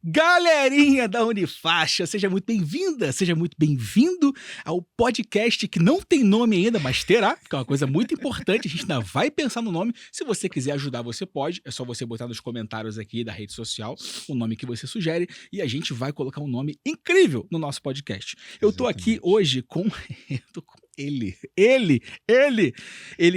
Galerinha da Unifaixa, seja muito bem-vinda, seja muito bem-vindo ao podcast que não tem nome ainda, mas terá, que é uma coisa muito importante, a gente ainda vai pensar no nome. Se você quiser ajudar, você pode, é só você botar nos comentários aqui da rede social o nome que você sugere e a gente vai colocar um nome incrível no nosso podcast. Eu tô aqui hoje com... eu tô com ele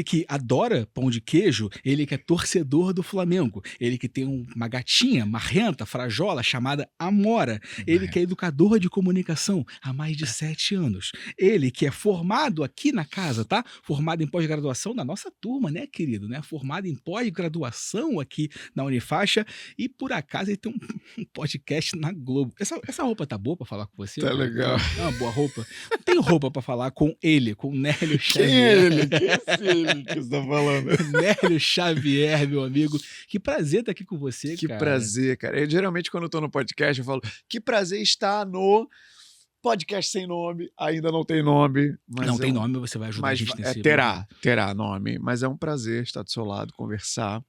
que adora pão de queijo, ele que é torcedor do Flamengo, ele que tem uma gatinha marrenta, frajola, chamada Amora, ele que é educador de comunicação há mais de 7 anos, ele que é formado aqui na casa, tá? Formado em pós-graduação na nossa turma, né, querido? Né? Formado em pós-graduação aqui na Unifaixa e por acaso ele tem um podcast na Globo. Essa roupa tá boa pra falar com você? Tá legal. É uma boa roupa. Não tem roupa pra falar com ele, com o Nélio Xavier. Quem é ele? Quem é esse ele que você tá falando? Nélio Xavier, meu amigo. Que prazer estar aqui com você, Que cara. prazer, cara. Eu, geralmente, quando eu tô no podcast, eu falo, que prazer estar no podcast sem nome. Ainda não tem nome. Mas não tem nome, você vai ajudar a gente nesse... Terá nome. Mas é um prazer estar do seu lado, conversar.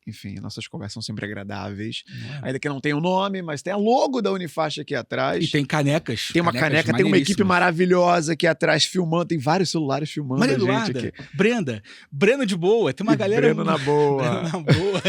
Enfim, nossas conversas são sempre agradáveis. Ainda que não tenha um nome, mas tem a logo da Unifaixa aqui atrás. E tem canecas. Tem uma caneca, tem uma equipe maravilhosa aqui atrás filmando. Tem vários celulares filmando Maria a gente Eduarda, aqui. Breno de boa. Tem uma galera... Breno na boa. Breno na boa.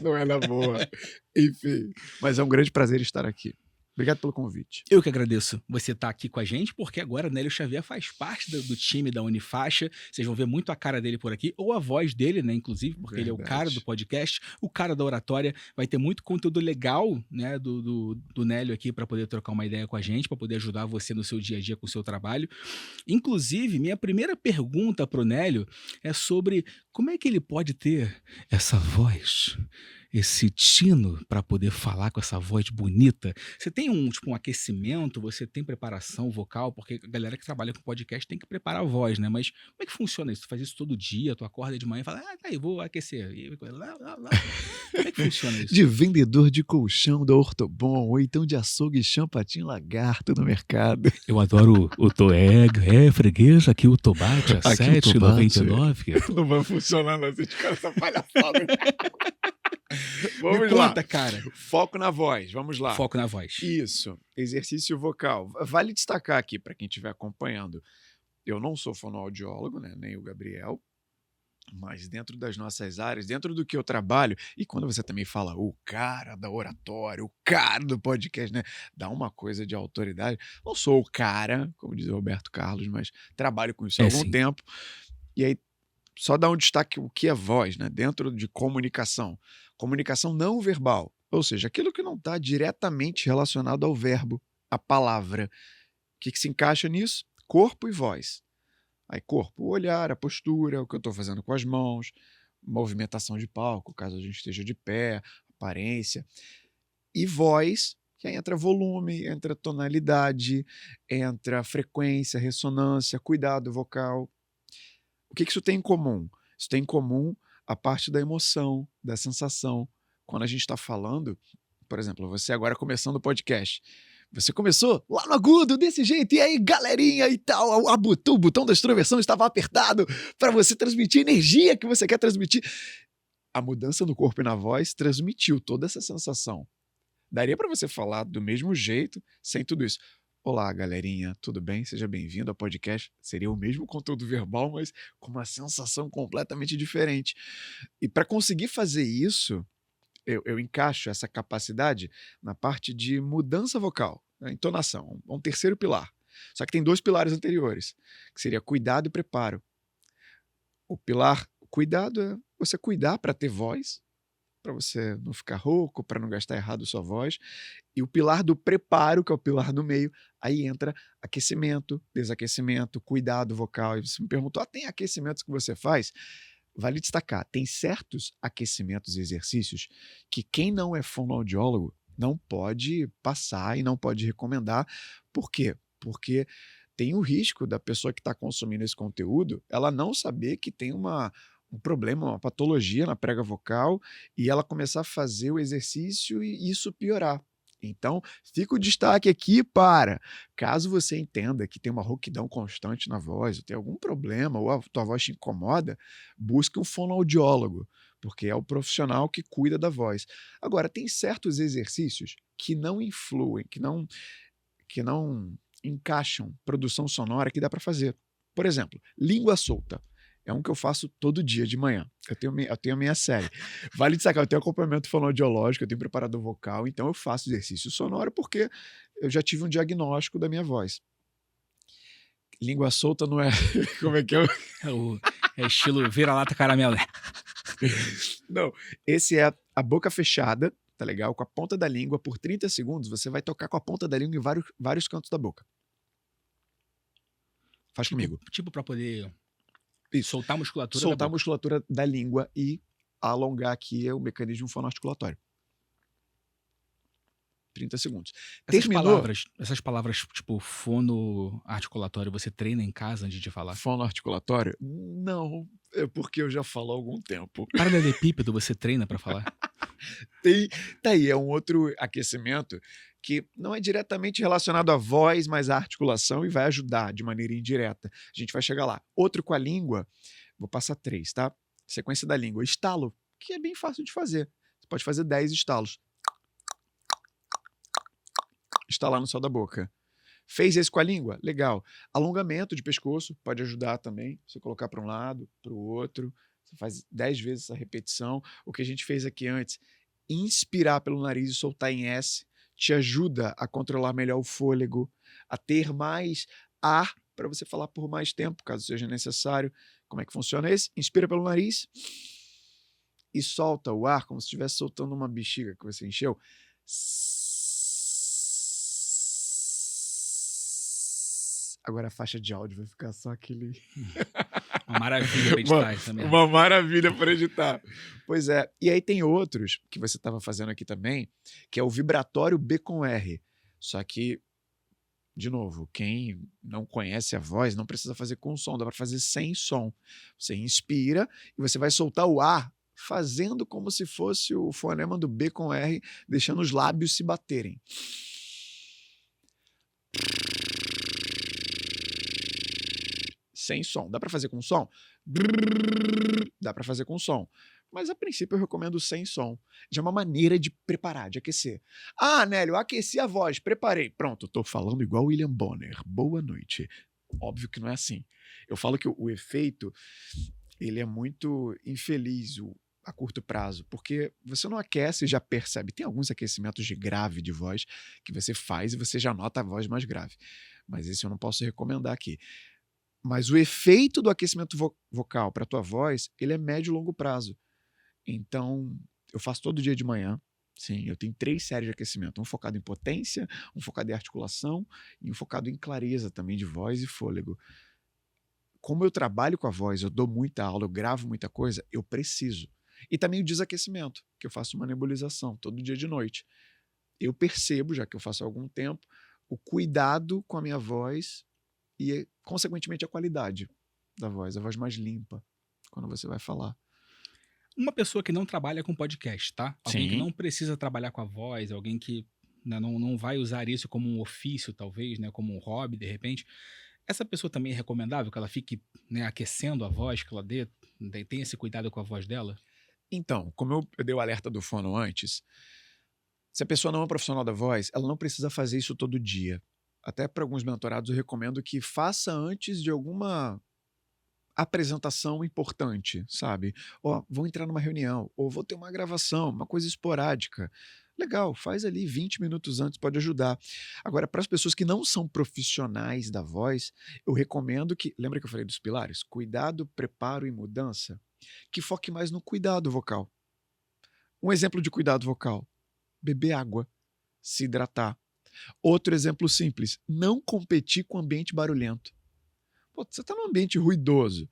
Não é na boa. Enfim. Mas é um grande prazer estar aqui. Obrigado pelo convite. Eu que agradeço você estar aqui com a gente, porque agora Nélio Xavier faz parte do time da Unifaixa. Vocês vão ver muito a cara dele por aqui, ou a voz dele, né, inclusive, porque Verdade. Ele é o cara do podcast, o cara da oratória. Vai ter muito conteúdo legal, né, do Nélio aqui para poder trocar uma ideia com a gente, para poder ajudar você no seu dia a dia com o seu trabalho. Inclusive, minha primeira pergunta pro Nélio é sobre como é que ele pode ter essa voz, esse tino para poder falar com essa voz bonita. Você tem um aquecimento, você tem preparação vocal, porque a galera que trabalha com podcast tem que preparar a voz, né? Mas como é que funciona isso? Tu faz isso todo dia, tu acorda de manhã e fala, tá aí, vou aquecer. E lá. Como é que funciona isso? De vendedor de colchão da Ortobon, ou então de açougue Champatim Lagarto no mercado. Eu adoro o Toeg, freguês, aqui o Tobate, a R$7,99. Não vai funcionar assim, de cara, essa palhaçada. Vamos Me lá. conta, cara. Foco na voz, vamos lá. Foco na voz. Isso, exercício vocal. Vale destacar aqui, para quem estiver acompanhando, eu não sou fonoaudiólogo, né, nem o Gabriel, mas dentro das nossas áreas, dentro do que eu trabalho, e quando você também fala o cara da oratória, o cara do podcast, né, dá uma coisa de autoridade. Não sou o cara, como diz o Roberto Carlos, mas trabalho com isso há algum tempo. E aí, só dar um destaque o que é voz, né, dentro de comunicação. Comunicação não verbal, ou seja, aquilo que não está diretamente relacionado ao verbo, à palavra. O que se encaixa nisso? Corpo e voz. Aí corpo, o olhar, a postura, o que eu estou fazendo com as mãos, movimentação de palco, caso a gente esteja de pé, aparência. E voz, que aí entra volume, entra tonalidade, entra frequência, ressonância, cuidado vocal. O que isso tem em comum? Isso tem em comum a parte da emoção, da sensação. Quando a gente está falando, por exemplo, você agora começando o podcast, você começou lá no agudo, desse jeito, e aí, galerinha e tal, o botão da extroversão estava apertado para você transmitir a energia que você quer transmitir. A mudança no corpo e na voz transmitiu toda essa sensação. Daria para você falar do mesmo jeito, sem tudo isso. Olá, galerinha, tudo bem? Seja bem-vindo ao podcast. Seria o mesmo conteúdo verbal, mas com uma sensação completamente diferente. E para conseguir fazer isso, eu encaixo essa capacidade na parte de mudança vocal, né? Entonação, um terceiro pilar. Só que tem 2 pilares anteriores, que seria cuidado e preparo. O pilar cuidado é você cuidar para ter voz, para você não ficar rouco, para não gastar errado sua voz. E o pilar do preparo, que é o pilar do meio, aí entra aquecimento, desaquecimento, cuidado vocal. E você me perguntou, tem aquecimentos que você faz? Vale destacar, tem certos aquecimentos e exercícios que quem não é fonoaudiólogo não pode passar e não pode recomendar. Por quê? Porque tem o risco da pessoa que está consumindo esse conteúdo, ela não saber que tem um problema, uma patologia na prega vocal e ela começar a fazer o exercício e isso piorar. Então, fica o destaque aqui para, caso você entenda que tem uma rouquidão constante na voz, ou tem algum problema, ou a tua voz te incomoda, busque um fonoaudiólogo, porque é o profissional que cuida da voz. Agora, tem certos exercícios que não influem, que não encaixam produção sonora que dá para fazer. Por exemplo, língua solta. É um que eu faço todo dia de manhã. Eu tenho a minha série. Vale destacar, eu tenho acompanhamento fonoaudiológico, eu tenho preparador vocal, então eu faço exercício sonoro porque eu já tive um diagnóstico da minha voz. Língua solta não é... Como é que é? É estilo vira-lata caramelo. Não, esse é a boca fechada, tá legal? Com a ponta da língua, por 30 segundos, você vai tocar com a ponta da língua em vários cantos da boca. Faz comigo. Tipo pra poder Isso. soltar a musculatura da Soltar a boca. musculatura da língua e alongar aqui o mecanismo fonoarticulatório. 30 segundos. Terminou? Essas palavras, tipo, fonoarticulatório, você treina em casa antes de falar? Fonoarticulatório? Não, é porque eu já falo há algum tempo. Paralelepípedo você treina pra falar? Tá aí, é um outro aquecimento que não é diretamente relacionado à voz, mas à articulação e vai ajudar de maneira indireta. A gente vai chegar lá. Outro com a língua, vou passar 3, tá? Sequência da língua. Estalo, que é bem fácil de fazer. Você pode fazer 10 estalos. Estalar no céu da boca. Fez esse com a língua? Legal. Alongamento de pescoço pode ajudar também. Você colocar para um lado, para o outro. Você faz 10 vezes essa repetição. O que a gente fez aqui antes, inspirar pelo nariz e soltar em S, te ajuda a controlar melhor o fôlego, a ter mais ar para você falar por mais tempo, caso seja necessário. Como é que funciona esse? Inspira pelo nariz e solta o ar como se estivesse soltando uma bexiga que você encheu. Agora a faixa de áudio vai ficar só aquele... Uma maravilha pra editar isso também. Uma maravilha para editar. Pois é. E aí tem outros que você estava fazendo aqui também, que é o vibratório B com R. Só que, de novo, quem não conhece a voz não precisa fazer com som, dá para fazer sem som. Você inspira e você vai soltar o ar fazendo como se fosse o fonema do B com R, deixando os lábios se baterem. Sem som. Dá para fazer com som? Dá para fazer com som. Mas a princípio eu recomendo sem som. Já é uma maneira de preparar, de aquecer. Ah, Nélio, aqueci a voz, preparei. Pronto, tô falando igual William Bonner. Boa noite. Óbvio que não é assim. Eu falo que o efeito, ele é muito infeliz a curto prazo, porque você não aquece e já percebe. Tem alguns aquecimentos de grave de voz que você faz e você já nota a voz mais grave. Mas esse eu não posso recomendar aqui. Mas o efeito do aquecimento vocal para a tua voz, ele é médio e longo prazo. Então, eu faço todo dia de manhã. Sim, eu tenho 3 séries de aquecimento. Um focado em potência, um focado em articulação e um focado em clareza também de voz e fôlego. Como eu trabalho com a voz, eu dou muita aula, eu gravo muita coisa, eu preciso. E também o desaquecimento, que eu faço uma nebulização todo dia de noite. Eu percebo, já que eu faço há algum tempo, o cuidado com a minha voz e, consequentemente, a qualidade da voz, a voz mais limpa, quando você vai falar. Uma pessoa que não trabalha com podcast, tá? Alguém que Sim. não precisa trabalhar com a voz, alguém que, né, não vai usar isso como um ofício, talvez, né, como um hobby, de repente. Essa pessoa também é recomendável que ela fique, né, aquecendo a voz, que ela tenha esse cuidado com a voz dela? Então, como eu dei o alerta do fono antes, se a pessoa não é um profissional da voz, ela não precisa fazer isso todo dia. Até para alguns mentorados eu recomendo que faça antes de alguma apresentação importante, sabe? Ó, vou entrar numa reunião, ou vou ter uma gravação, uma coisa esporádica. Legal, faz ali 20 minutos antes, pode ajudar. Agora, para as pessoas que não são profissionais da voz, eu recomendo que, lembra que eu falei dos pilares? Cuidado, preparo e mudança, que foque mais no cuidado vocal. Um exemplo de cuidado vocal: beber água, se hidratar. Outro exemplo simples: não competir com ambiente barulhento. Pô, você está num ambiente ruidoso,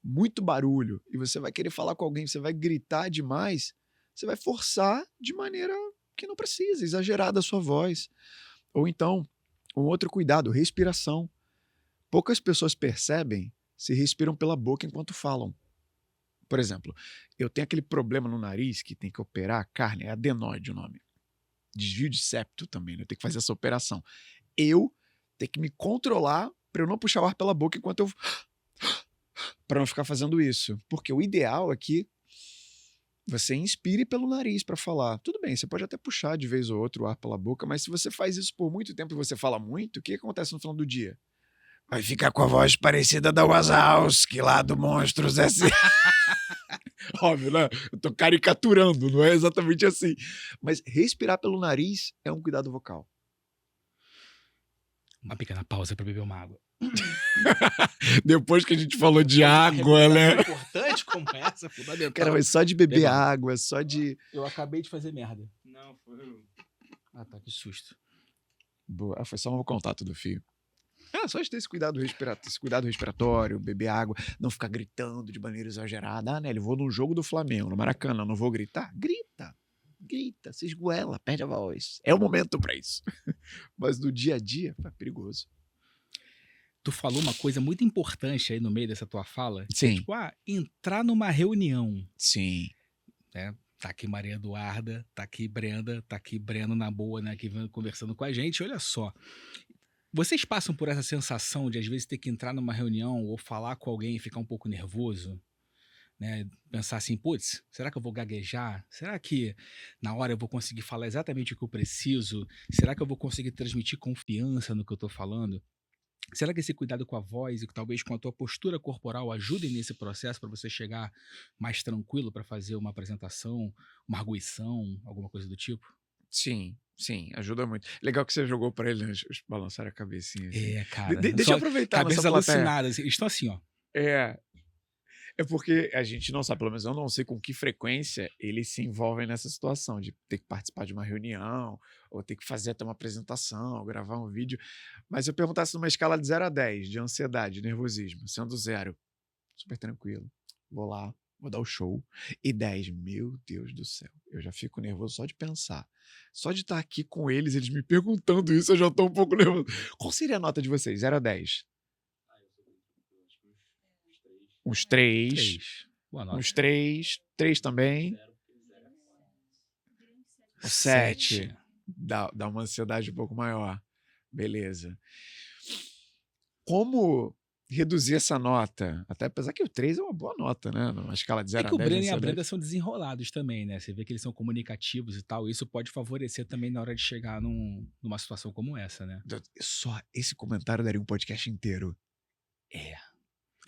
muito barulho, e você vai querer falar com alguém, você vai gritar demais, você vai forçar de maneira que não precisa, exagerar da sua voz. Ou então, um outro cuidado: respiração. Poucas pessoas percebem se respiram pela boca enquanto falam. Por exemplo, eu tenho aquele problema no nariz que tem que operar a carne, é adenoide o nome. Desvio de septo também, né? Eu tenho que fazer essa operação. Eu tenho que me controlar para eu não puxar o ar pela boca enquanto eu... para não ficar fazendo isso. Porque o ideal é que você inspire pelo nariz para falar. Tudo bem, você pode até puxar de vez ou outra o ar pela boca, mas se você faz isso por muito tempo e você fala muito, o que acontece no final do dia? Vai ficar com a voz parecida da Wazowski lá do Monstros S.A. Óbvio, né? Eu tô caricaturando, não é exatamente assim. Mas respirar pelo nariz é um cuidado vocal. Uma pequena pausa para beber uma água. Depois que a gente falou de água, né? Importante como essa, fundamental. Cara, mas só de beber Beba. água, só de... Eu acabei de fazer merda. Não, foi eu. Ah, tá, que susto. Boa. Ah, foi só um contato do fio. Só de ter esse cuidado respiratório, beber água, não ficar gritando de maneira exagerada. Ah, né, eu vou num jogo do Flamengo, no Maracanã, não vou gritar? Grita, se esgoela, perde a voz. É o momento pra isso. Mas no dia a dia, é perigoso. Tu falou uma coisa muito importante aí no meio dessa tua fala. Que é Sim. tipo, entrar numa reunião. Sim. Né? Tá aqui Maria Eduarda, tá aqui Brenda, tá aqui Breno na boa, né? Aqui conversando com a gente. Olha só. Vocês passam por essa sensação de, às vezes, ter que entrar numa reunião ou falar com alguém e ficar um pouco nervoso? Né? Pensar assim, putz, será que eu vou gaguejar? Será que na hora eu vou conseguir falar exatamente o que eu preciso? Será que eu vou conseguir transmitir confiança no que eu tô falando? Será que esse cuidado com a voz e talvez com a tua postura corporal ajudem nesse processo para você chegar mais tranquilo para fazer uma apresentação, uma arguição, alguma coisa do tipo? Sim, ajuda muito. Legal que você jogou pra ele, né? Balançar a cabecinha. Assim. Cara. Deixa eu aproveitar cabeças nossa plateia. alucinadas. Eles estão assim, ó. É porque a gente não sabe, pelo menos eu não sei com que frequência eles se envolvem nessa situação de ter que participar de uma reunião, ou ter que fazer até uma apresentação, ou gravar um vídeo. Mas se eu perguntasse numa escala de 0 a 10, de ansiedade, nervosismo, sendo 0, super tranquilo, vou lá, vou dar o show, e 10, meu Deus do céu, eu já fico nervoso só de pensar. Só de estar aqui com eles me perguntando isso, eu já estou um pouco nervoso. Qual seria a nota de vocês, 0 a 10? Uns 3. Boa nota. Uns 3. 3 também. 7. Dá uma ansiedade um pouco maior. Beleza. Como reduzir essa nota? Até apesar que o 3 é uma boa nota, né? Numa escala de 0 a 10. É que o Breno e a Brenda são desenrolados também, né? Você vê que eles são comunicativos e tal. Isso pode favorecer também na hora de chegar numa situação como essa, né? Só esse comentário daria um podcast inteiro.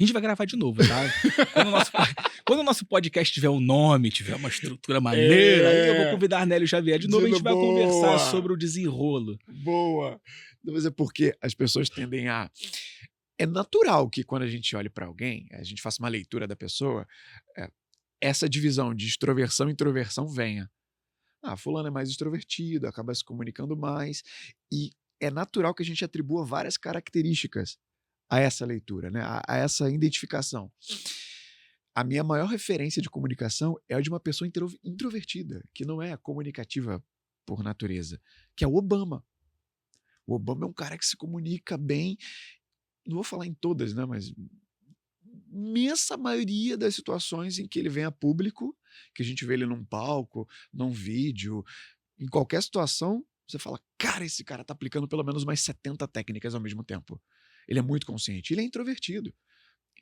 A gente vai gravar de novo, tá? Quando o nosso podcast tiver um nome, tiver uma estrutura maneira, aí eu vou convidar Arnélio Xavier de novo e a gente vai conversar sobre o desenrolo. Boa! Mas é porque as pessoas tendem a... É natural que quando a gente olhe para alguém, a gente faça uma leitura da pessoa, essa divisão de extroversão e introversão venha. Fulano é mais extrovertido, acaba se comunicando mais, e é natural que a gente atribua várias características a essa leitura, né? A essa identificação. A minha maior referência de comunicação é a de uma pessoa introvertida, que não é comunicativa por natureza, que é o Obama. O Obama é um cara que se comunica bem, não vou falar em todas, né? Mas imensa maioria das situações em que ele vem a público, que a gente vê ele num palco, num vídeo, em qualquer situação, você fala, cara, esse cara tá aplicando pelo menos umas 70 técnicas ao mesmo tempo. Ele é muito consciente. Ele é introvertido.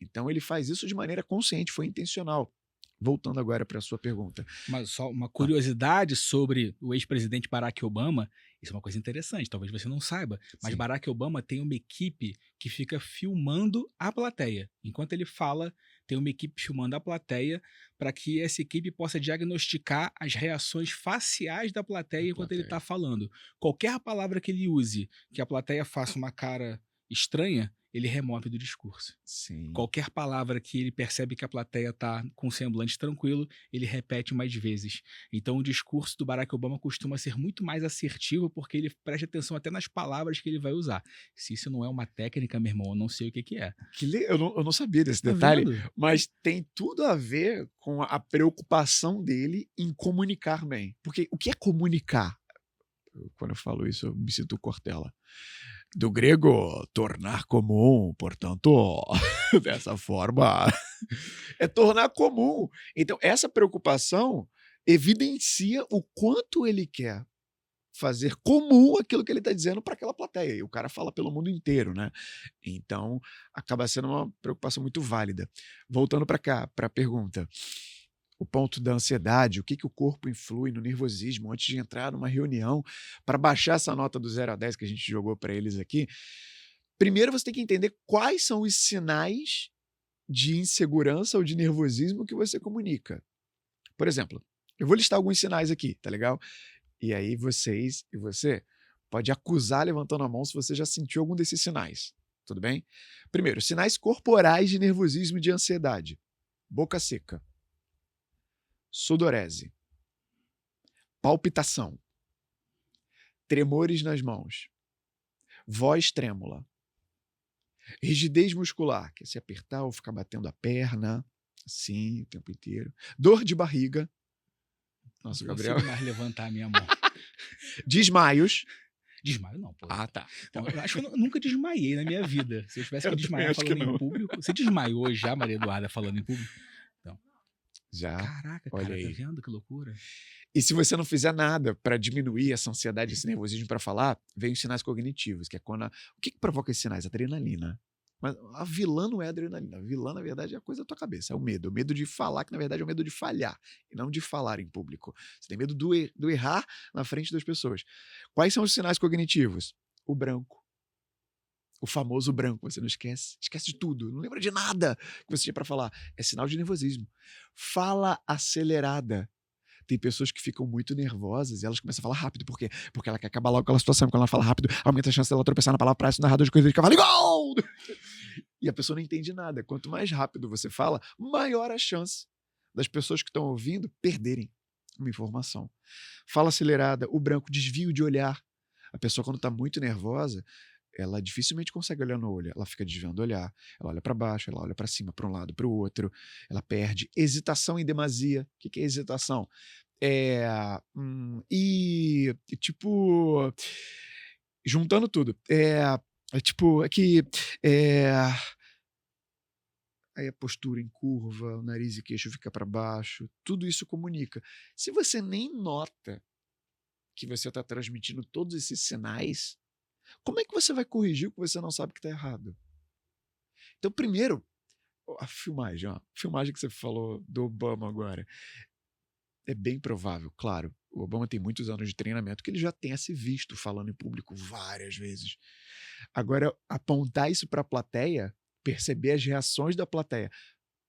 Então, ele faz isso de maneira consciente, foi intencional. Voltando agora para a sua pergunta. Mas só uma curiosidade sobre o ex-presidente Barack Obama, isso é uma coisa interessante, talvez você não saiba, mas Sim. Barack Obama tem uma equipe que fica filmando a plateia. Enquanto ele fala, tem uma equipe filmando a plateia para que essa equipe possa diagnosticar as reações faciais da plateia enquanto ele está falando. Qualquer palavra que ele use, que a plateia faça uma cara estranha, ele remove do discurso. Sim. Qualquer palavra que ele percebe que a plateia está com um semblante tranquilo, ele repete mais vezes. Então o discurso do Barack Obama costuma ser muito mais assertivo porque ele presta atenção até nas palavras que ele vai usar. Se isso não é uma técnica, meu irmão, eu não sei o que é. Eu não sabia desse detalhe, mas tem tudo a ver com a preocupação dele em comunicar bem. Porque o que é comunicar? Quando eu falo isso, eu me sinto Cortella. Do grego, tornar comum, portanto, dessa forma, é tornar comum. Então, essa preocupação evidencia o quanto ele quer fazer comum aquilo que ele está dizendo para aquela plateia. E o cara fala pelo mundo inteiro, né? Então, acaba sendo uma preocupação muito válida. Voltando para cá, para a pergunta. o ponto da ansiedade, o que o corpo influi no nervosismo antes de entrar numa reunião, para baixar essa nota do 0 a 10 que a gente jogou para eles aqui. Primeiro você tem que entender quais são os sinais de insegurança ou de nervosismo que você comunica. Por exemplo, eu vou listar alguns sinais aqui, tá legal? E aí você pode acusar levantando a mão se você já sentiu algum desses sinais, tudo bem? Primeiro, sinais corporais de nervosismo e de ansiedade. Boca seca, sudorese, palpitação, tremores nas mãos, voz trêmula, rigidez muscular, que é se apertar ou ficar batendo a perna, assim, o tempo inteiro, dor de barriga, nossa, Não Gabriel, consigo mais levantar a minha mão. desmaios. Desmaio não, pô. Ah, tá. Então, eu acho que eu nunca desmaiei na minha vida. Se eu tivesse que Eu também desmaiar acho que falando não. em público... Você desmaiou já, Maria Eduarda, falando em público? Já. Caraca, olha cara, aí. tá vendo que loucura? E se você não fizer nada para diminuir essa ansiedade, esse nervosismo para falar, vem os sinais cognitivos, que é quando... O que provoca esses sinais? Adrenalina. Mas a vilã não é a adrenalina. A vilã, na verdade, é a coisa da tua cabeça. É o medo. O medo de falar, que na verdade é o medo de falhar. E não de falar em público. Você tem medo do errar na frente das pessoas. Quais são os sinais cognitivos? O branco. O famoso branco. Você não esquece. Esquece de tudo. Não lembra de nada que você tinha para falar. É sinal de nervosismo. Fala acelerada. Tem pessoas que ficam muito nervosas e elas começam a falar rápido. Por quê? Porque ela quer acabar logo com aquela situação. Quando ela fala rápido, aumenta a chance dela tropeçar na palavra para esse narrador de coisa de cavalo. Gol! E a pessoa não entende nada. Quanto mais rápido você fala, maior a chance das pessoas que estão ouvindo perderem uma informação. Fala acelerada, o branco, desvio de olhar. A pessoa, quando está muito nervosa, ela dificilmente consegue olhar no olho. Ela fica desviando o olhar. Ela olha para baixo, ela olha para cima, para um lado, para o outro. Ela perde. Hesitação em demasia. O que é hesitação? Tipo, juntando tudo. Aí a postura em curva, o nariz e queixo fica para baixo. Tudo isso comunica. Se você nem nota que você está transmitindo todos esses sinais, como é que você vai corrigir o que você não sabe que está errado? Então, primeiro, a filmagem que você falou do Obama agora, é bem provável, claro, o Obama tem muitos anos de treinamento que ele já tenha se visto falando em público várias vezes. Agora, apontar isso para a plateia, perceber as reações da plateia,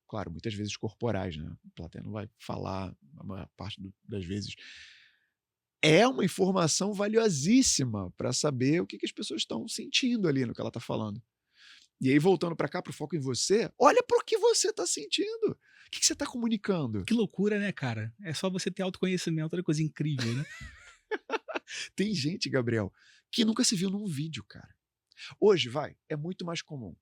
claro, muitas vezes corporais, né? A plateia não vai falar a maior parte das vezes. É uma informação valiosíssima para saber o que as pessoas estão sentindo ali no que ela está falando. E aí, voltando para cá, para o foco em você, olha para o que você está sentindo. O que você está comunicando? Que loucura, né, cara? É só você ter autoconhecimento, olha que coisa incrível, né? Tem gente, Gabriel, que nunca se viu num vídeo, cara. Hoje, é muito mais comum.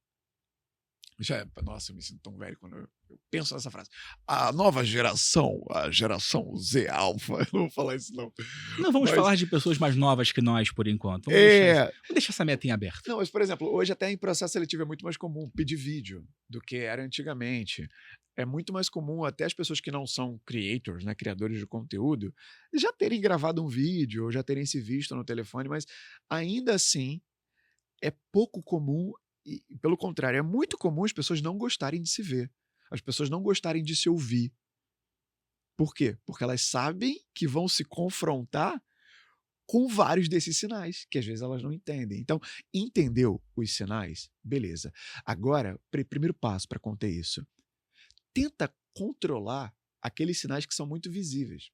Nossa, eu me sinto tão velho quando eu penso nessa frase. A nova geração, a geração Z Alpha, eu não vou falar isso não. Não vamos falar de pessoas mais novas que nós, por enquanto. Vamos deixar essa meta em aberto. Não, mas, por exemplo, hoje até em processo seletivo é muito mais comum pedir vídeo do que era antigamente. É muito mais comum até as pessoas que não são creators, né, criadores de conteúdo, já terem gravado um vídeo ou já terem se visto no telefone, mas ainda assim é pouco comum. E, pelo contrário, é muito comum as pessoas não gostarem de se ver. As pessoas não gostarem de se ouvir. Por quê? Porque elas sabem que vão se confrontar com vários desses sinais, que às vezes elas não entendem. Então, entendeu os sinais? Beleza. Agora, primeiro passo para conter isso. Tenta controlar aqueles sinais que são muito visíveis.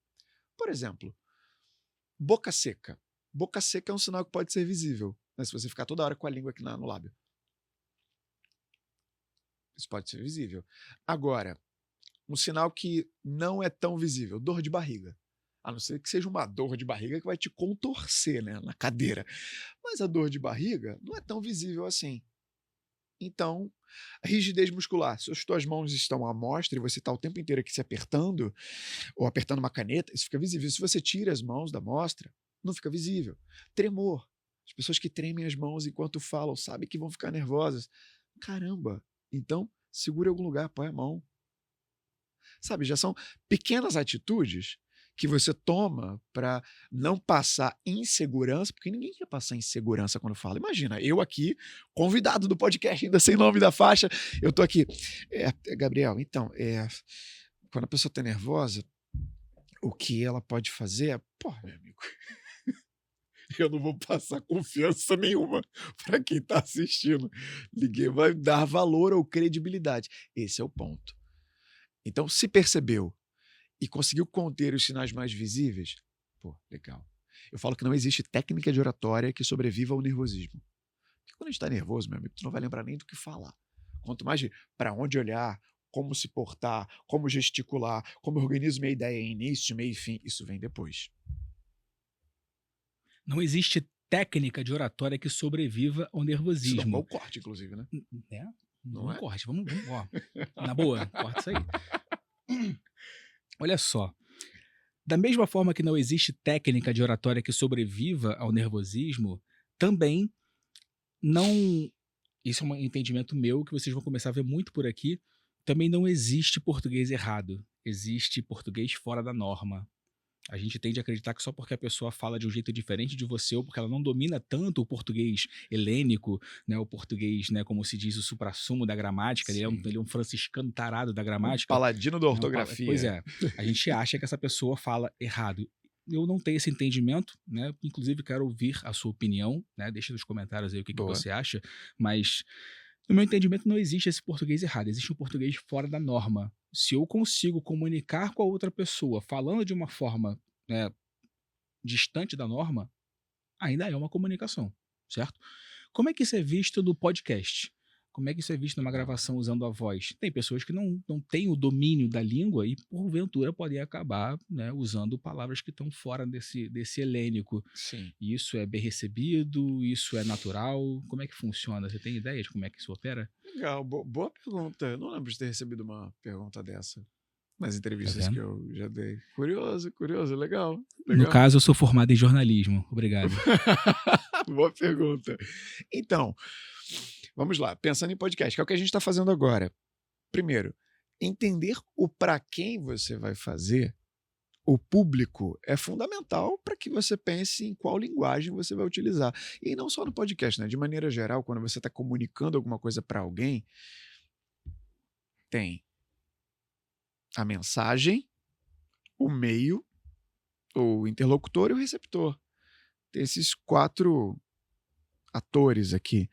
Por exemplo, boca seca. Boca seca é um sinal que pode ser visível, né? Se você ficar toda hora com a língua aqui no lábio. Isso pode ser visível. Agora, um sinal que não é tão visível, dor de barriga. A não ser que seja uma dor de barriga que vai te contorcer, né, na cadeira. Mas a dor de barriga não é tão visível assim. Então, rigidez muscular. Se as tuas mãos estão à mostra e você está o tempo inteiro aqui se apertando, ou apertando uma caneta, isso fica visível. Se você tira as mãos da mostra, não fica visível. Tremor. As pessoas que tremem as mãos enquanto falam sabem que vão ficar nervosas. Caramba! Então, segura em algum lugar, põe a mão. Sabe, já são pequenas atitudes que você toma para não passar insegurança, porque ninguém quer passar insegurança quando fala. Imagina, eu aqui, convidado do podcast, ainda sem nome da faixa, eu tô aqui. Gabriel, então, quando a pessoa tá nervosa, o que ela pode fazer é, pô, meu amigo, eu não vou passar confiança nenhuma para quem está assistindo. Ninguém vai dar valor ou credibilidade. Esse é o ponto. Então, se percebeu e conseguiu conter os sinais mais visíveis, pô, legal. Eu falo que não existe técnica de oratória que sobreviva ao nervosismo. Porque quando a gente está nervoso, meu amigo, tu não vai lembrar nem do que falar. Quanto mais de para onde olhar, como se portar, como gesticular, como eu organizo minha ideia em início, meio e fim, isso vem depois. Não existe técnica de oratória que sobreviva ao Isso dá um nervosismo. bom corte, inclusive, né? Né? Não é? Corte, vamos, ó. Na boa, corta isso aí. Olha só. Da mesma forma que não existe técnica de oratória que sobreviva ao nervosismo, também não. Isso é um entendimento meu que vocês vão começar a ver muito por aqui. Também não existe português errado. Existe português fora da norma. A gente tende a acreditar que só porque a pessoa fala de um jeito diferente de você ou porque ela não domina tanto o português helênico, né, o português, né, como se diz, o suprassumo da gramática, ele é um franciscano tarado da Um gramática. paladino da Né, ortografia. Pois é, a gente acha que essa pessoa fala errado. Eu não tenho esse entendimento, né? Inclusive quero ouvir a sua opinião, né? Deixa nos comentários aí o que Boa. você acha, mas no meu entendimento não existe esse português errado, existe um português fora da norma. Se eu consigo comunicar com a outra pessoa falando de uma forma, né, distante da norma, ainda é uma comunicação, certo? Como é que isso é visto no podcast? Como é que isso é visto numa gravação usando a voz? Tem pessoas que não têm o domínio da língua e, porventura, podem acabar, né, usando palavras que estão fora desse helênico. Sim. Isso é bem recebido? Isso é natural? Como é que funciona? Você tem ideia de como é que isso opera? Legal, boa pergunta. Eu não lembro de ter recebido uma pergunta dessa nas entrevistas Tá que vendo? eu já dei. Curioso, legal. No caso, eu sou formado em jornalismo. Obrigado. Boa pergunta. Então, vamos lá. Pensando em podcast, que é o que a gente está fazendo agora. Primeiro, entender o para quem você vai fazer, o público, é fundamental para que você pense em qual linguagem você vai utilizar. E não só no podcast, né? De maneira geral, quando você está comunicando alguma coisa para alguém, tem a mensagem, o meio, o interlocutor e o receptor. Tem esses 4 atores aqui.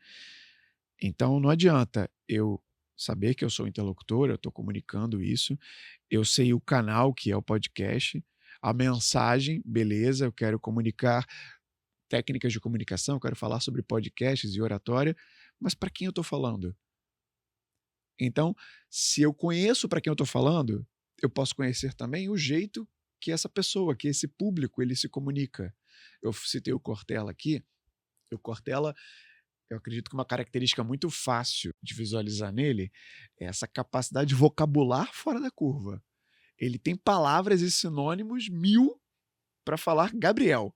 Então não adianta eu saber que eu sou interlocutor, eu estou comunicando isso, eu sei o canal que é o podcast, a mensagem, beleza, eu quero comunicar técnicas de comunicação, eu quero falar sobre podcasts e oratória, mas para quem eu estou falando? Então, se eu conheço para quem eu estou falando, eu posso conhecer também o jeito que essa pessoa, que esse público, ele se comunica. Eu citei o Cortella aqui. O Cortella, eu acredito que uma característica muito fácil de visualizar nele é essa capacidade de vocabular fora da curva. Ele tem palavras e sinônimos 1000 para falar Gabriel.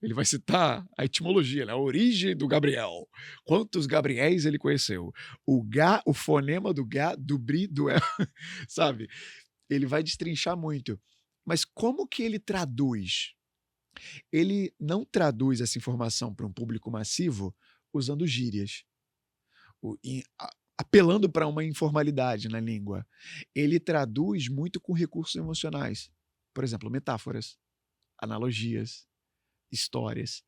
Ele vai citar a etimologia, né? A origem do Gabriel. Quantos Gabriéis ele conheceu? O fonema do Gá, do Bri, do El, sabe? Ele vai destrinchar muito. Mas como que ele traduz? Ele não traduz essa informação para um público massivo usando gírias, apelando para uma informalidade na língua. Ele traduz muito com recursos emocionais. Por exemplo, metáforas, analogias, histórias.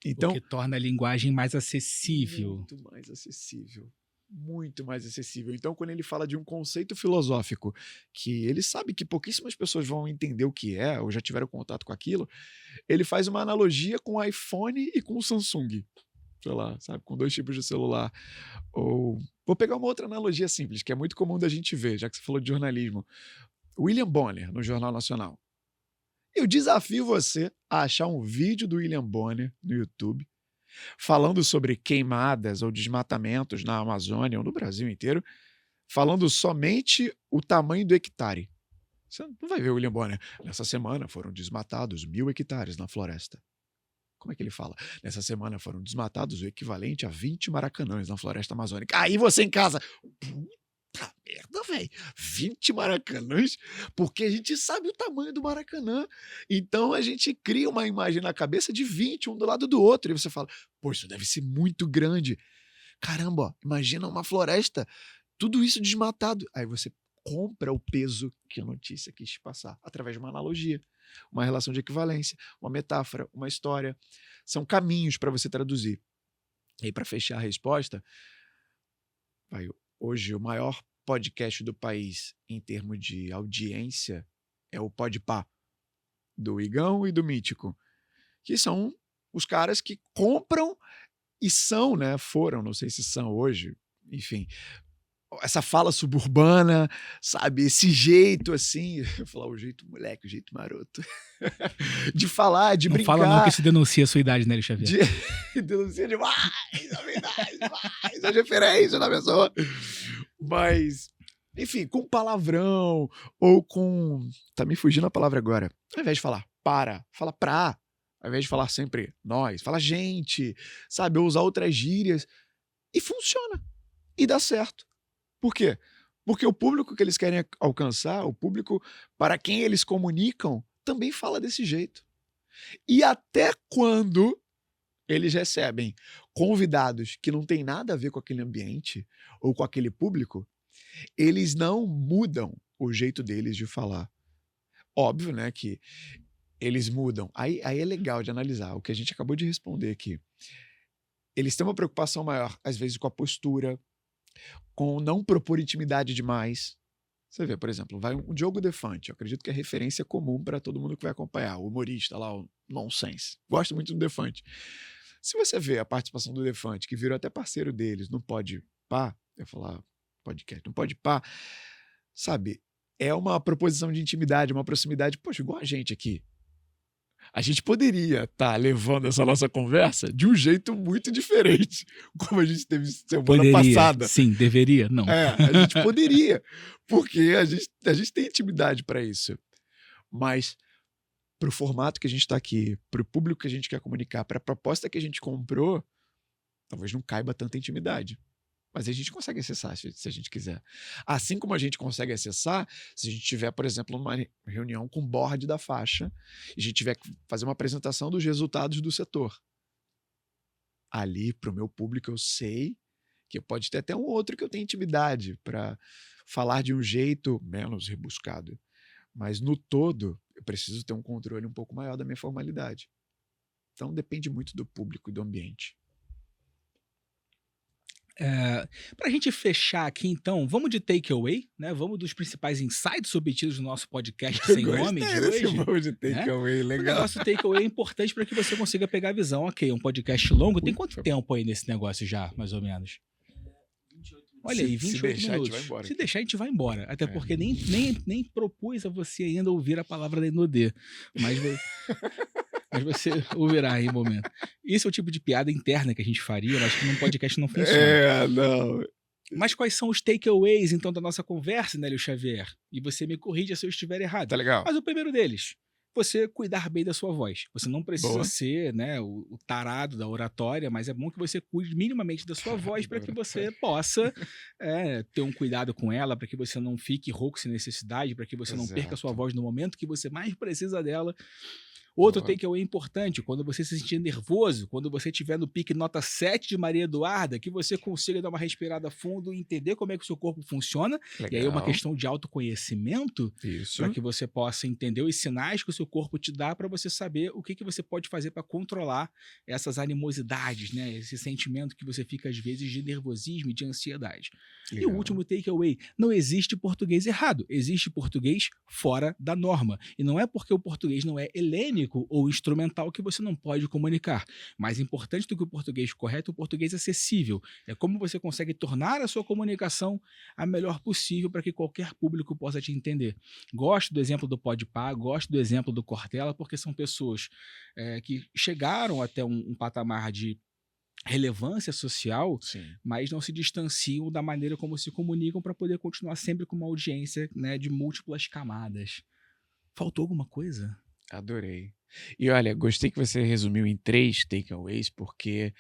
Então, O que torna a linguagem mais acessível. muito mais acessível. Muito mais acessível. Então, quando ele fala de um conceito filosófico que ele sabe que pouquíssimas pessoas vão entender o que é, ou já tiveram contato com aquilo, ele faz uma analogia com o iPhone e com o Samsung. Sei lá, sabe? Com 2 tipos de celular. Ou vou pegar uma outra analogia simples, que é muito comum da gente ver, já que você falou de jornalismo. William Bonner, no Jornal Nacional. Eu desafio você a achar um vídeo do William Bonner no YouTube falando sobre queimadas ou desmatamentos na Amazônia ou no Brasil inteiro, falando somente o tamanho do hectare. Você não vai ver o William Bonner. Nessa semana foram desmatados 1000 hectares na floresta. Como é que ele fala? Nessa semana foram desmatados o equivalente a 20 maracanãs na floresta amazônica. Aí você em casa... Puta merda, velho. 20 maracanãs? Porque a gente sabe o tamanho do Maracanã. Então a gente cria uma imagem na cabeça de 20, um do lado do outro. E você fala, pô, isso deve ser muito grande. Caramba, ó, imagina uma floresta, tudo isso desmatado. Aí você compra o peso que a notícia quis te passar através de uma analogia, uma relação de equivalência, uma metáfora, uma história. São caminhos para você traduzir. E aí, para fechar a resposta, hoje o maior podcast do país em termos de audiência é o Podpah, do Igão e do Mítico, que são os caras que compram e são, né, foram, não sei se são hoje, enfim, essa fala suburbana, sabe, esse jeito assim, eu vou falar o jeito moleque, o jeito maroto, de falar, de Não brincar. fala não que isso denuncia a sua idade, né, Hélio Xavier? Denuncia demais, a verdade, demais, a referência da pessoa. Mas, enfim, com palavrão ou com... Tá me fugindo a palavra agora. Ao invés de falar fala pra. Ao invés de falar sempre nós, fala gente, sabe? Ou usar outras gírias. E funciona. E dá certo. Por quê? Porque o público que eles querem alcançar, o público para quem eles comunicam, também fala desse jeito. E até quando eles recebem convidados que não tem nada a ver com aquele ambiente ou com aquele público, eles não mudam o jeito deles de falar. Óbvio, né, que eles mudam. Aí é legal de analisar o que a gente acabou de responder aqui. Eles têm uma preocupação maior, às vezes, com a postura, com não propor intimidade demais. Você vê, por exemplo, vai um Diogo Defante, eu acredito que é referência comum para todo mundo que vai acompanhar, o humorista lá, o Nonsense. Gosto muito do Defante. Se você vê a participação do Defante, que virou até parceiro deles no Podpah, eu ia falar podcast, no Podpah, sabe, é uma proposição de intimidade, uma proximidade, poxa, igual a gente aqui. A gente poderia estar levando essa nossa conversa de um jeito muito diferente, como a gente teve semana passada. Sim, deveria, não. A gente poderia, porque a gente tem intimidade para isso. Mas para o formato que a gente está aqui, para o público que a gente quer comunicar, para a proposta que a gente comprou, talvez não caiba tanta intimidade. Mas a gente consegue acessar se a gente quiser. Assim como a gente consegue acessar, se a gente tiver, por exemplo, uma reunião com o board da faixa, e a gente tiver que fazer uma apresentação dos resultados do setor. Ali, para o meu público, eu sei que pode ter até um outro que eu tenho intimidade para falar de um jeito menos rebuscado. Mas, no todo, eu preciso ter um controle um pouco maior da minha formalidade. Então, depende muito do público e do ambiente. Para a gente fechar aqui, então, vamos de takeaway, né? Vamos dos principais insights obtidos no nosso podcast sem nome de hoje. Vamos de takeaway, O legal. negócio do takeaway é importante para que você consiga pegar a visão. Ok, um podcast longo. Tem quanto tempo aí nesse negócio já, mais ou menos? Olha aí, 28 se deixar, minutos. a gente vai embora. Se deixar, a gente vai embora. Até porque nem propus a você ainda ouvir a palavra da Inodê. Mas você ouvirá aí em momento. Esse é o tipo de piada interna que a gente faria, mas que num podcast não funciona. Não. Mas quais são os takeaways, então, da nossa conversa, né, Hélio Xavier? E você me corrija se eu estiver errado. Tá legal. Mas o primeiro deles, você cuidar bem da sua voz. Você não precisa ser, né, o tarado da oratória, mas é bom que você cuide minimamente da sua voz para que você possa ter um cuidado com ela, para que você não fique rouco sem necessidade, para que você não perca a sua voz no momento que você mais precisa dela. Outro takeaway importante, quando você se sentir nervoso, quando você estiver no pique nota 7 de Maria Eduarda, que você consiga dar uma respirada fundo e entender como é que o seu corpo funciona. Legal. E aí é uma questão de autoconhecimento, para que você possa entender os sinais que o seu corpo te dá para você saber o que você pode fazer para controlar essas animosidades, né? Esse sentimento que você fica às vezes de nervosismo e de ansiedade. Legal. E o último takeaway, não existe português errado, existe português fora da norma. E não é porque o português não é helênico ou instrumental que você não pode comunicar. Mais importante do que o português correto, o português acessível. É como você consegue tornar a sua comunicação a melhor possível para que qualquer público possa te entender. Gosto do exemplo do Podpah, gosto do exemplo do Cortella, porque são pessoas que chegaram até um patamar de relevância social, mas não se distanciam da maneira como se comunicam para poder continuar sempre com uma audiência, né, de múltiplas camadas. Faltou alguma coisa? Adorei. E olha, gostei que você resumiu em 3 takeaways, porque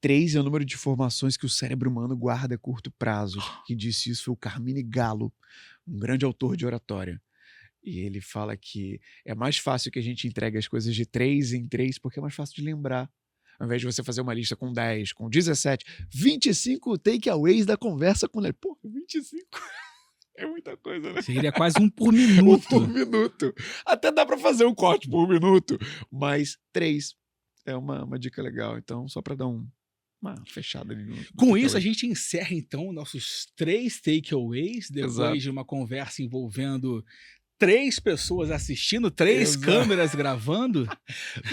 3 é o número de informações que o cérebro humano guarda a curto prazo. Quem disse isso foi o Carmine Gallo, um grande autor de oratória. E ele fala que é mais fácil que a gente entregue as coisas de 3 em 3, porque é mais fácil de lembrar. Ao invés de você fazer uma lista com 10, com 17, 25 takeaways da conversa com ele. Pô, 25. É muita coisa, né? Seria quase um por Um minuto. por minuto. Até dá pra fazer um corte por minuto, mas 3 é uma dica legal. Então, só pra dar uma fechada ali no Com isso, a takeaway. gente encerra, então, nossos 3 takeaways, depois Exato. de uma conversa envolvendo 3 pessoas assistindo, 3 Exato. câmeras gravando.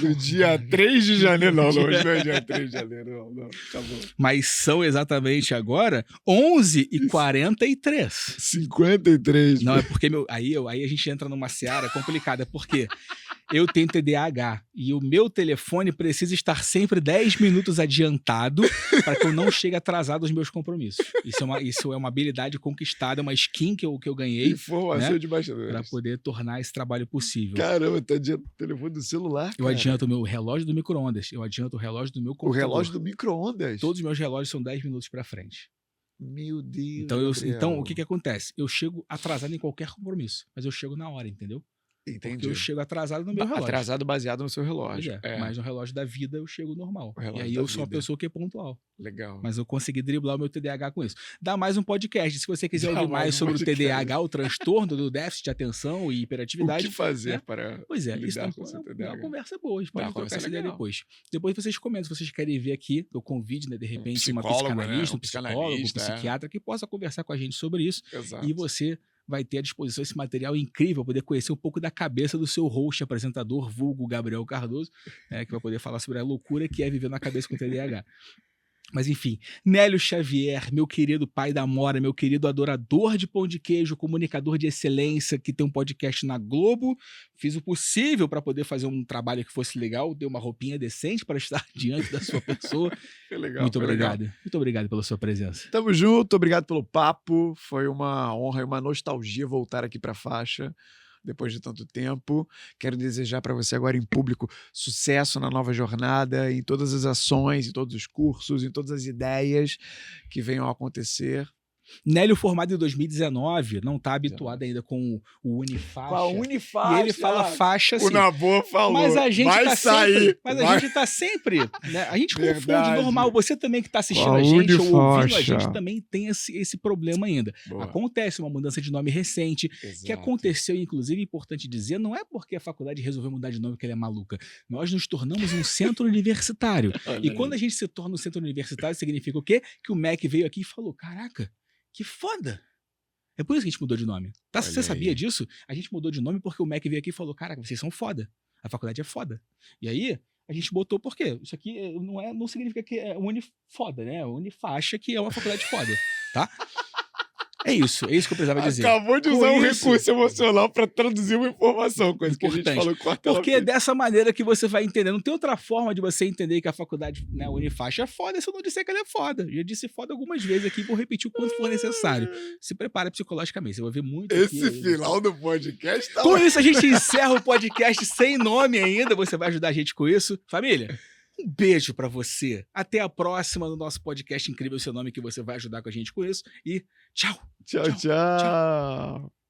Do dia 3 de janeiro. Não, Dia- hoje não é dia 3 de janeiro. Não, acabou. Mas são exatamente agora 11h43. 53. Não, é porque aí a gente entra numa seara complicada, porque eu tenho TDAH e o meu telefone precisa estar sempre 10 minutos adiantado para que eu não chegue atrasado aos meus compromissos. Isso é uma habilidade conquistada, uma skin que eu ganhei Informação né? de bastidores. para poder tornar esse trabalho possível. Caramba, tá adiantando o telefone do celular, Eu cara. adianto o meu relógio do micro-ondas, eu adianto o relógio do meu O computador. relógio do micro-ondas. Todos os meus relógios são 10 minutos para frente. Meu Deus, Então, o Gabriel. que acontece? Eu chego atrasado em qualquer compromisso, mas eu chego na hora, entendeu? Porque Entendi. eu chego atrasado no meu relógio. Atrasado baseado no seu Pois relógio. é, mas no relógio da vida eu chego normal. O E relógio aí da eu sou uma vida. pessoa que é pontual. Legal. Mas eu consegui driblar o meu TDAH com isso. Dá mais um podcast. Se você quiser Dá ouvir mais mais um sobre o podcast. TDAH, o transtorno do déficit de atenção e O hiperatividade. que fazer né? para Pois é, isso lidar é com o seu uma TDAH? conversa boa. A gente Dá pode uma trocar conversa essa ideia legal. depois. Depois vocês comentam se vocês querem ver aqui, eu convide, né, de repente, uma psicólogo, né? psicanalista, Um um psicólogo, um psicanalista, é. psiquiatra que possa conversar com a gente sobre isso. Exato. E você vai ter à disposição esse material incrível, poder conhecer um pouco da cabeça do seu host, apresentador, vulgo Gabriel Cardoso, que vai poder falar sobre a loucura que é viver na cabeça com TDAH. Mas enfim, Nélio Xavier, meu querido pai da Mora, meu querido adorador de pão de queijo, comunicador de excelência, que tem um podcast na Globo. Fiz o possível para poder fazer um trabalho que fosse legal, dei uma roupinha decente para estar diante da sua pessoa. Foi legal. Muito foi obrigado. legal. Muito obrigado pela sua presença. Tamo junto, obrigado pelo papo. Foi uma honra e uma nostalgia voltar aqui pra faixa depois de tanto tempo. Quero desejar para você agora em público sucesso na nova jornada, em todas as ações, em todos os cursos, em todas as ideias que venham a acontecer. Nélio, formado em 2019, não está habituado ainda com o Unifaixa. Com a Unifaixa. E ele fala faixa O assim. Nabô falou. Mas a gente vai tá sair. sempre. Mas a vai... gente tá sempre. Né? A gente confunde Verdade. normal. Você também que tá assistindo Com a a gente ou ouvindo a Unifaixa. gente também tem esse problema ainda. Boa. Acontece uma mudança de nome recente. Exato. Que aconteceu, inclusive, é importante dizer, não é porque a faculdade resolveu mudar de nome que ela é maluca. Nós nos tornamos um centro universitário. Olha E aí. quando a gente se torna um centro universitário, significa o quê? Que o MEC veio aqui e falou: caraca, que foda! É por isso que a gente mudou de nome. Tá? Olha Você sabia aí. disso? A gente mudou de nome porque o MEC veio aqui e falou: caraca, vocês são foda. A faculdade é foda. E aí, a gente botou por quê? Isso aqui não significa que é unifoda, né? Unifaixa que é uma faculdade foda, tá? É isso que eu precisava dizer. Acabou de Com usar um isso- recurso emocional para traduzir uma informação, coisa que a Importante. gente falou corta ela Porque é fez. dessa maneira que você vai entender. Não tem outra forma de você entender que a faculdade, né, Unifaixa é foda se eu não disser que ela é foda. Já disse foda algumas vezes aqui, vou repetir o quanto for necessário. Se prepara psicologicamente, você vai ver muito aqui. Esse final do podcast tá Com isso, a gente encerra o podcast sem nome ainda. Você vai ajudar a gente com isso. Família, um beijo pra você. Até a próxima no nosso podcast incrível, seu nome, que você vai ajudar com a gente com isso. E tchau! Tchau, tchau.